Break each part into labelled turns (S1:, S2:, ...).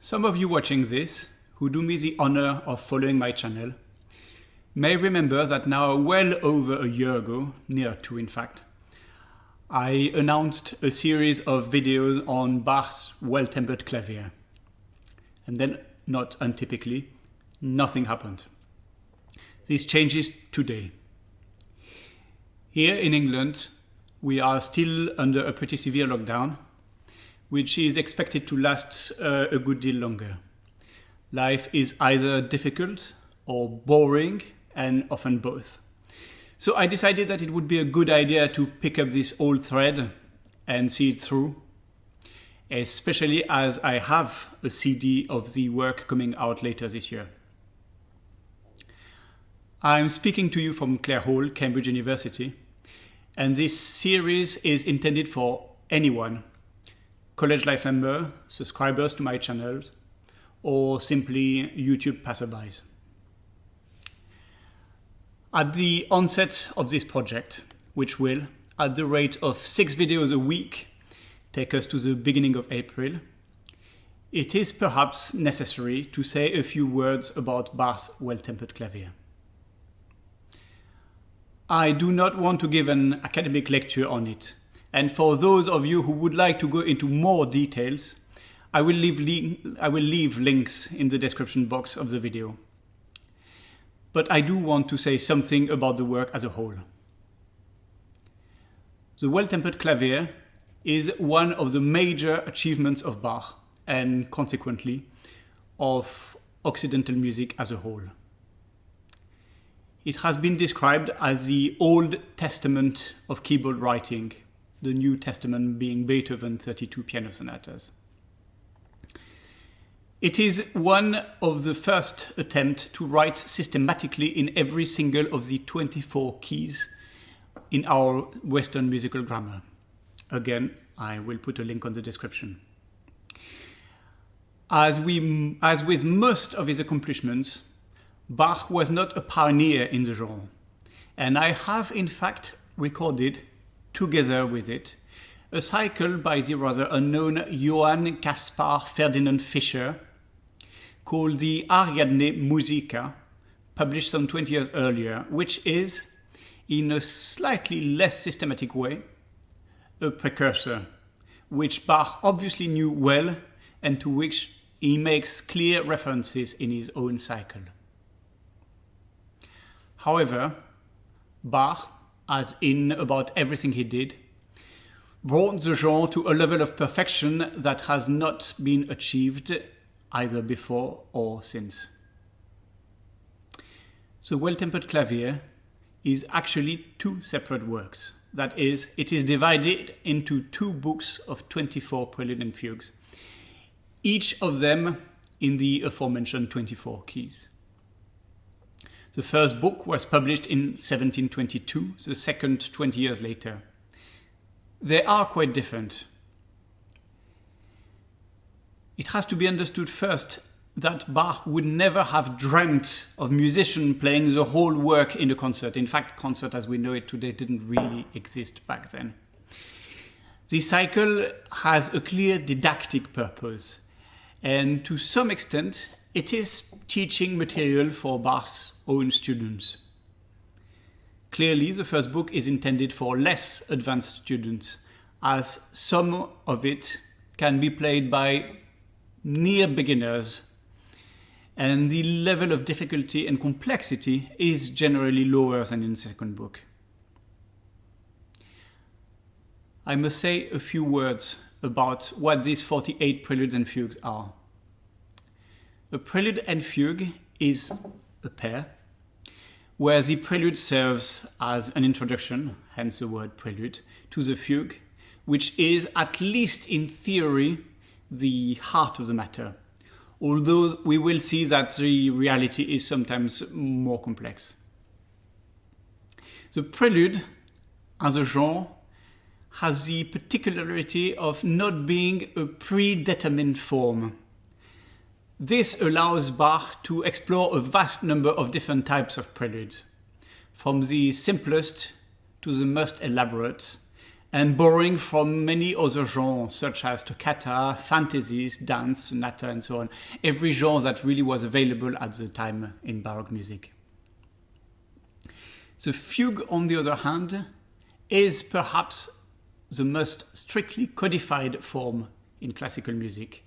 S1: Some of you watching this, who do me the honor of following my channel, may remember that now well over a year ago, near two in fact, I announced a series of videos on Bach's Well Tempered Clavier. And then, not untypically, nothing happened. This changes today. Here in England, we are still under a pretty severe lockdown, which is expected to last a good deal longer. Life is either difficult or boring, and often both. So I decided that it would be a good idea to pick up this old thread and see it through, especially as I have a CD of the work coming out later this year. I'm speaking to you from Clare Hall, Cambridge University, and this series is intended for anyone, college life member, subscribers to my channels, or simply YouTube passerbys. At the onset of this project, which will, at the rate of 6 videos a week, take us to the beginning of April, it is perhaps necessary to say a few words about Bach's Well Tempered Clavier. I do not want to give an academic lecture on it, and for those of you who would like to go into more details, I will leave links in the description box of the video. But I do want to say something about the work as a whole. The Well Tempered Clavier is one of the major achievements of Bach, and consequently of Occidental music as a whole. It has been described as the Old Testament of keyboard writing, the New Testament being Beethoven's 32 piano sonatas. It is one of the first attempts to write systematically in every single of the 24 keys in our Western musical grammar. Again, I will put a link on the description. As with most of his accomplishments, Bach was not a pioneer in the genre, and I have in fact recorded, together with it, a cycle by the rather unknown Johann Caspar Ferdinand Fischer called the Ariadne Musica, published some 20 years earlier, which is, in a slightly less systematic way, a precursor, which Bach obviously knew well and to which he makes clear references in his own cycle. However, Bach, as in about everything he did, brought the genre to a level of perfection that has not been achieved either before or since. The Well Tempered Clavier is actually two separate works. That is, it is divided into 2 books of 24 prelude and fugues, each of them in the aforementioned 24 keys. The first book was published in 1722, the second 20 years later. They are quite different. It has to be understood first that Bach would never have dreamt of musicians playing the whole work in a concert. In fact, concert as we know it today didn't really exist back then. The cycle has a clear didactic purpose, and to some extent it is teaching material for Bach's own students. Clearly, the first book is intended for less advanced students, as some of it can be played by near beginners, and the level of difficulty and complexity is generally lower than in the second book. I must say a few words about what these 48 preludes and fugues are. A prelude and fugue is a pair, where the prelude serves as an introduction, hence the word prelude, to the fugue, which is, at least in theory, the heart of the matter, although we will see that the reality is sometimes more complex. The prelude, as a genre, has the particularity of not being a predetermined form. This allows Bach to explore a vast number of different types of preludes, from the simplest to the most elaborate, and borrowing from many other genres such as toccata, fantasies, dance, sonata, and so on. Every genre that really was available at the time in Baroque music. The fugue, on the other hand, is perhaps the most strictly codified form in classical music,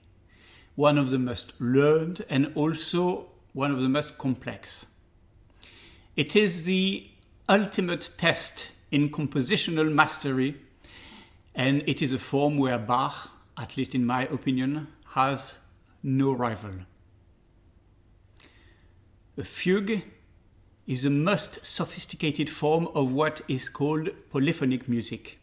S1: one of the most learned and also one of the most complex. It is the ultimate test in compositional mastery, and it is a form where Bach, at least in my opinion, has no rival. A fugue is the most sophisticated form of what is called polyphonic music.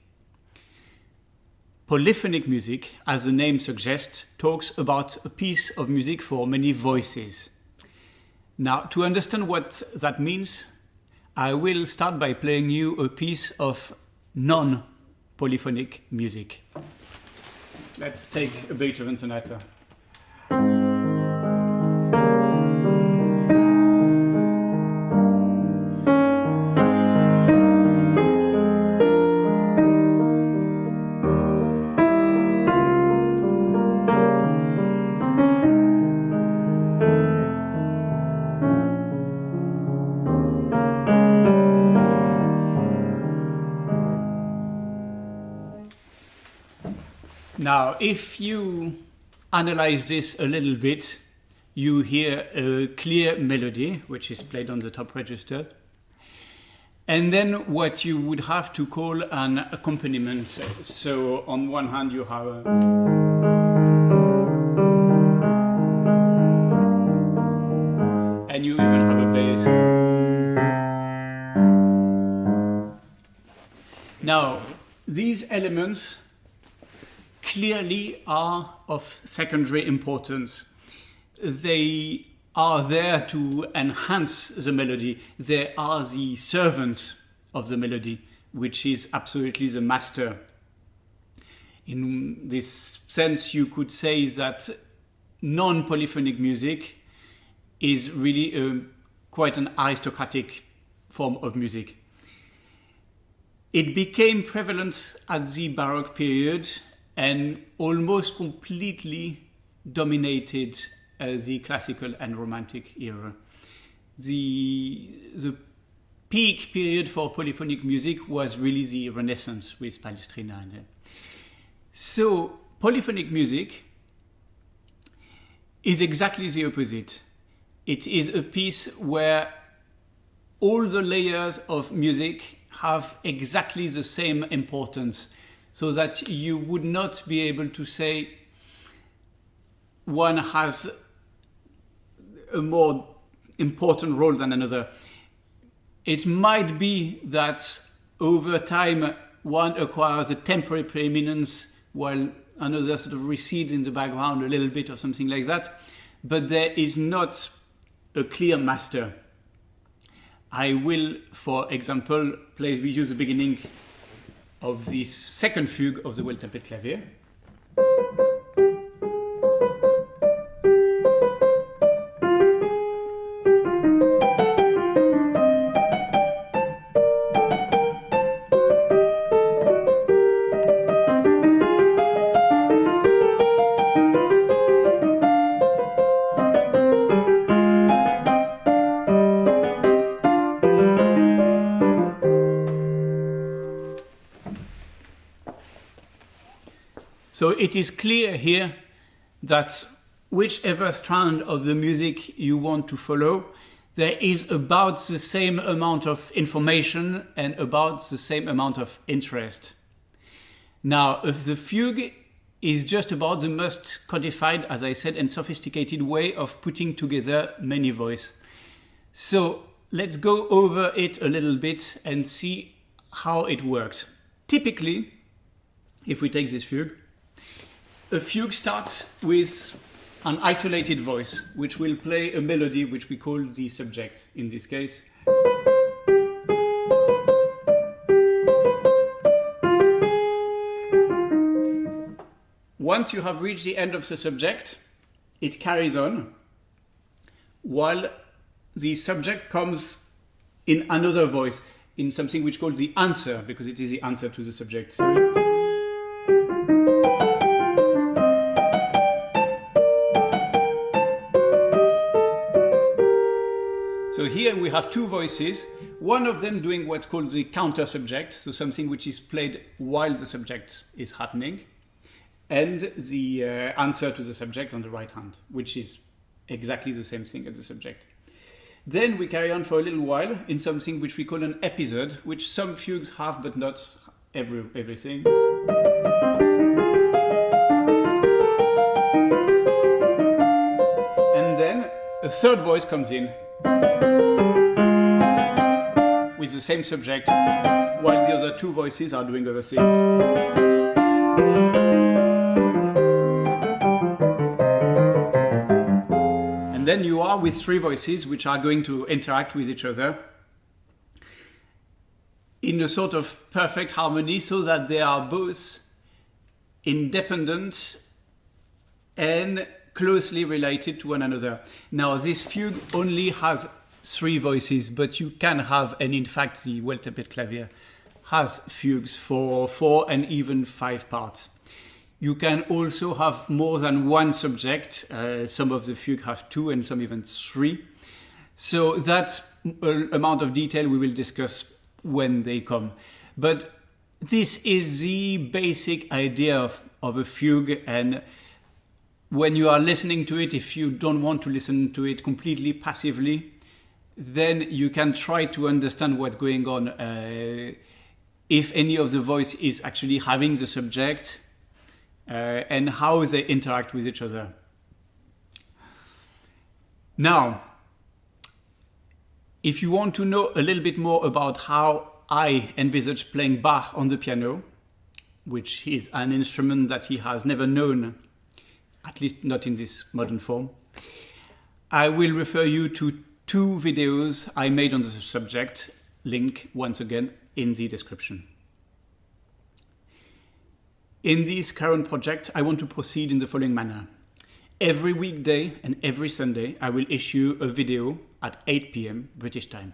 S1: Polyphonic music, as the name suggests, talks about a piece of music for many voices. Now, to understand what that means, I will start by playing you a piece of non-polyphonic music. Let's take a Beethoven sonata. Now, if you analyze this a little bit, you hear a clear melody, which is played on the top register, and then what you would have to call an accompaniment. So on one hand you have a... and you even have a bass. Now, these elements clearly are of secondary importance. They are there to enhance the melody. They are the servants of the melody, which is absolutely the master. In this sense, you could say that non-polyphonic music is really quite an aristocratic form of music. It became prevalent at the Baroque period and almost completely dominated the classical and romantic era. The peak period for polyphonic music was really the Renaissance with Palestrina. So polyphonic music is exactly the opposite. It is a piece where all the layers of music have exactly the same importance, so that you would not be able to say one has a more important role than another. It might be that over time one acquires a temporary preeminence while another sort of recedes in the background a little bit or something like that, but there is not a clear master. I will, for example, play with you the beginning of the second fugue of the Well Tempered Clavier. So it is clear here that whichever strand of the music you want to follow, there is about the same amount of information and about the same amount of interest. Now, if the fugue is just about the most codified, as I said, and sophisticated way of putting together many voices. So let's go over it a little bit and see how it works. Typically, if we take this fugue, a fugue starts with an isolated voice, which will play a melody which we call the subject in this case. Once you have reached the end of the subject, it carries on, while the subject comes in another voice, in something which is called the answer, because it is the answer to the subject. here we have two voices, one of them doing what's called the counter subject, so something which is played while the subject is happening, and the answer to the subject on the right hand, which is exactly the same thing as the subject. Then we carry on for a little while in something which we call an episode, which some fugues have but not everything. And then a third voice comes in with the same subject, while the other two voices are doing other things. And then you are with three voices which are going to interact with each other in a sort of perfect harmony, so that they are both independent and closely related to one another. Now, this fugue only has three voices, but you can have, and in fact the Well Tempered Clavier has fugues for 4 and even 5 parts. You can also have more than one subject. Some of the fugue have 2 and some even 3. So that amount of detail we will discuss when they come. But this is the basic idea of a fugue, and when you are listening to it, if you don't want to listen to it completely passively, then you can try to understand what's going on. If any of the voice is actually having the subject, and how they interact with each other. Now, if you want to know a little bit more about how I envisage playing Bach on the piano, which is an instrument that he has never known, at least not in this modern form, I will refer you to 2 videos I made on the subject, link once again in the description. In this current project, I want to proceed in the following manner. Every weekday and every Sunday, I will issue a video at 8 p.m. British time.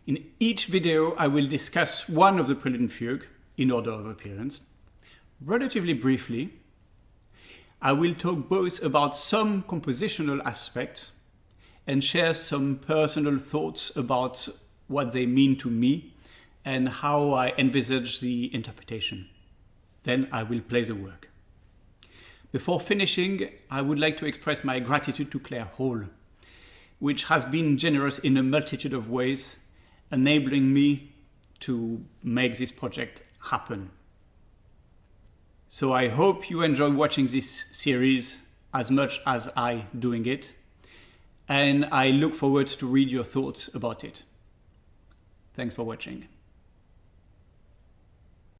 S1: In each video, I will discuss one of the prelude and fugue in order of appearance. Relatively briefly, I will talk both about some compositional aspects and share some personal thoughts about what they mean to me and how I envisage the interpretation. Then I will play the work. Before finishing, I would like to express my gratitude to Claire Hall, which has been generous in a multitude of ways, enabling me to make this project happen. So I hope you enjoy watching this series as much as I doing it, and I look forward to read your thoughts about it. Thanks for watching.